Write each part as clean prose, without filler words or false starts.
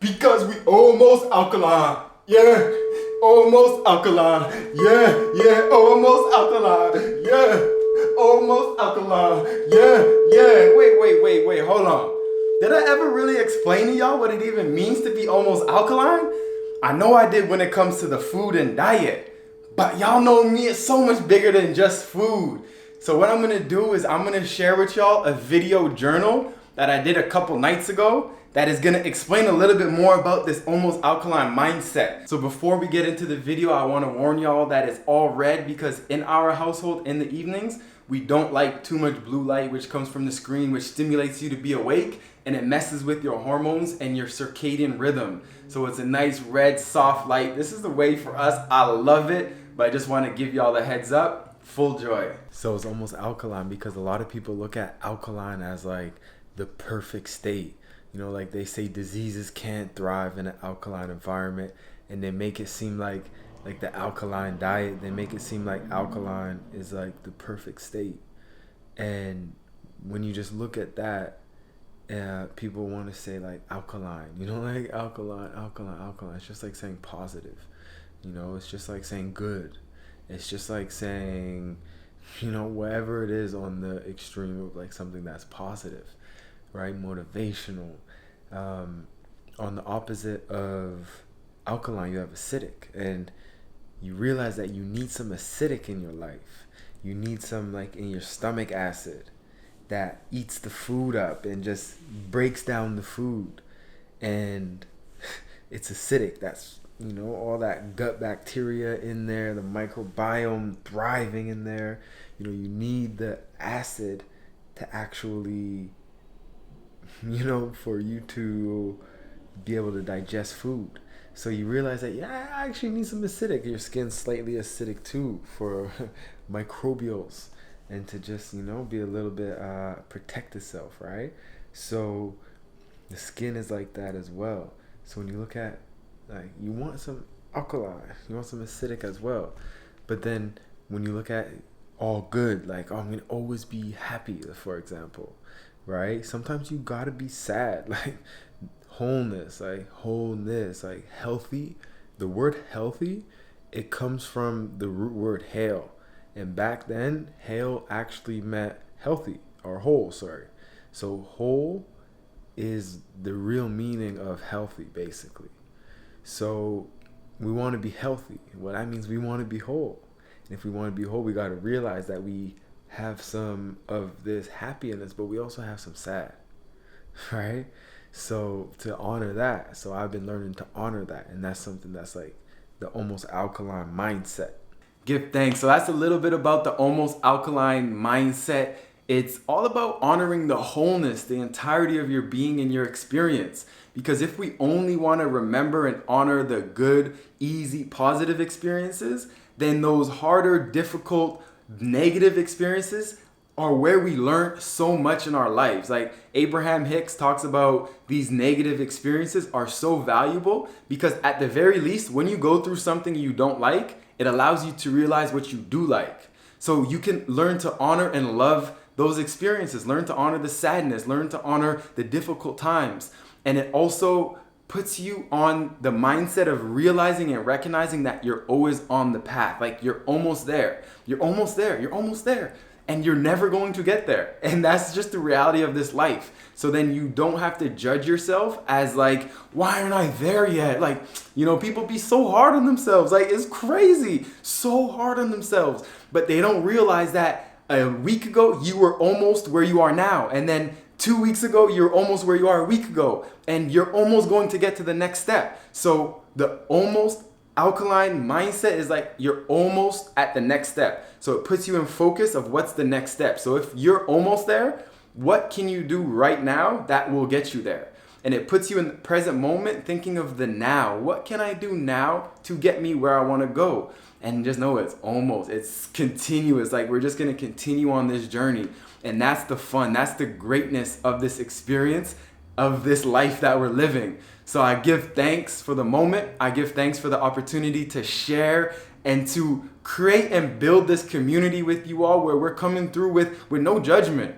Because we almost alkaline. Yeah, almost alkaline. Yeah, almost alkaline. Yeah, almost alkaline. Yeah. Wait, hold on. Did I ever really explain to y'all what it even means to be almost alkaline? I know I did when it comes to the food and diet, but y'all know me, it's so much bigger than just food. So what I'm gonna do is I'm gonna share with y'all a video journal that I did a couple nights ago that is gonna explain a little bit more about this almost alkaline mindset. So before we get into the video, I wanna warn y'all that it's all red because in our household in the evenings, we don't like too much blue light which comes from the screen, which stimulates you to be awake and it messes with your hormones and your circadian rhythm. So it's a nice red soft light. This is the way for us. I love it, but I just wanna give y'all the heads up. Full joy. So it's almost alkaline because a lot of people look at alkaline as like the perfect state. You know, like they say diseases can't thrive in an alkaline environment, and they make it seem like the alkaline diet, they make it seem like alkaline is like the perfect state. And when you just look at that, people want to say like alkaline, you know, like alkaline. It's just like saying positive, you know, it's just like saying good. It's just like saying, you know, whatever it is on the extreme of like something that's positive, right? Motivational. On the opposite of alkaline, you have acidic, and you realize that you need some acidic in your life. You need some like in your stomach acid that eats the food up and just breaks down the food. And it's acidic. That's, you know, all that gut bacteria in there, the microbiome thriving in there. You know, you need the acid to actually, you know, for you to be able to digest food. So you realize that, yeah, I actually need some acidic. Your skin's slightly acidic too for microbials and to just, you know, be a little bit, protect itself, right? So the skin is like that as well. So when you look at, like, you want some alkaline, you want some acidic as well. But then when you look at all good, like, oh, I'm going to always be happy, for example, right? Sometimes you got to be sad, like wholeness, like healthy. The word healthy, it comes from the root word hail. And back then, hail actually meant healthy or whole, sorry. So whole is the real meaning of healthy, basically. So we want to be healthy. Well, that means we want to be whole. And if we want to be whole, we got to realize that we have some of this happiness, but we also have some sad, right? So to honor that. So I've been learning to honor that. And that's something that's like the almost alkaline mindset. Give thanks. So that's a little bit about the almost alkaline mindset. It's all about honoring the wholeness, the entirety of your being and your experience. Because if we only want to remember and honor the good, easy, positive experiences, then those harder, difficult, negative experiences are where we learn so much in our lives. Like Abraham Hicks talks about, these negative experiences are so valuable because at the very least, when you go through something you don't like, it allows you to realize what you do like. So you can learn to honor and love those experiences, learn to honor the sadness, learn to honor the difficult times. And it also puts you on the mindset of realizing and recognizing that you're always on the path. Like you're almost there. You're almost there. You're almost there. And you're never going to get there. And that's just the reality of this life. So then you don't have to judge yourself as like, why aren't I there yet? Like, you know, people be so hard on themselves. Like, it's crazy. So hard on themselves. But they don't realize that a week ago, you were almost where you are now. And then 2 weeks ago, you're almost where you are a week ago. And you're almost going to get to the next step. So the almost alkaline mindset is like you're almost at the next step. So it puts you in focus of what's the next step. So if you're almost there, what can you do right now that will get you there? And it puts you in the present moment thinking of the now. What can I do now to get me where I want to go? And just know it's almost, it's continuous. Like we're just going to continue on this journey. And that's the fun. That's the greatness of this experience, of this life that we're living. So I give thanks for the moment. I give thanks for the opportunity to share and to create and build this community with you all where we're coming through with no judgment.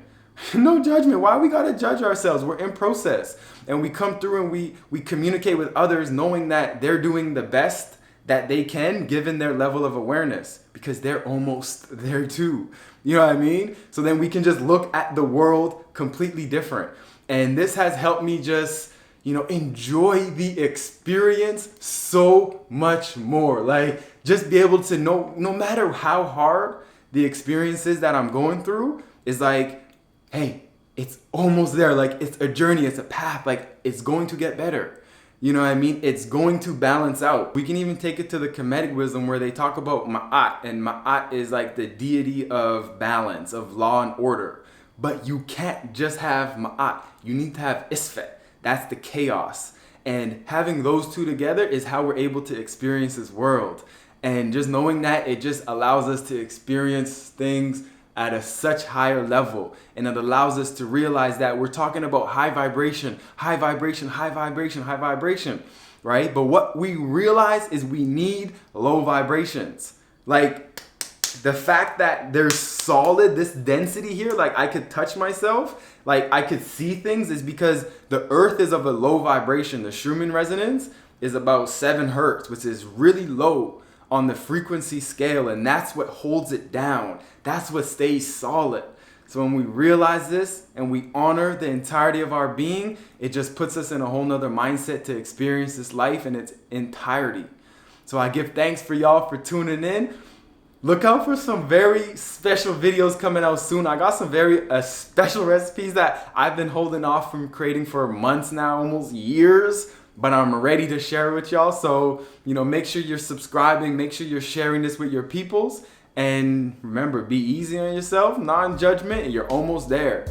No judgment. Why we gotta judge ourselves? We're in process. And we come through and we communicate with others knowing that they're doing the best that they can given their level of awareness, because they're almost there too. You know what I mean? So then we can just look at the world completely different. And this has helped me just, enjoy the experience so much more. Like, just be able to know, no matter how hard the experience is that I'm going through, is like, hey, it's almost there. Like, it's a journey, it's a path. Like, it's going to get better. You know what I mean? It's going to balance out. We can even take it to the Kemetic wisdom where they talk about Ma'at, and Ma'at is like the deity of balance, of law and order. But you can't just have Ma'at. You need to have Isfet. That's the chaos. And having those two together is how we're able to experience this world. And just knowing that, it just allows us to experience things at a such higher level. And it allows us to realize that we're talking about high vibration, high vibration, high vibration, high vibration, right? But what we realize is we need low vibrations. Like, the fact that there's solid, this density here, like I could touch myself, like I could see things, is because the earth is of a low vibration. The Schumann resonance is about 7 hertz, which is really low on the frequency scale, and that's what holds it down. That's what stays solid. So when we realize this and we honor the entirety of our being, it just puts us in a whole nother mindset to experience this life in its entirety. So I give thanks for y'all for tuning in. Look out for some very special videos coming out soon. I got some very special recipes that I've been holding off from creating for months now, almost years. But I'm ready to share it with y'all. So, make sure you're subscribing. Make sure you're sharing this with your peoples. And remember, be easy on yourself, non-judgment, and you're almost there.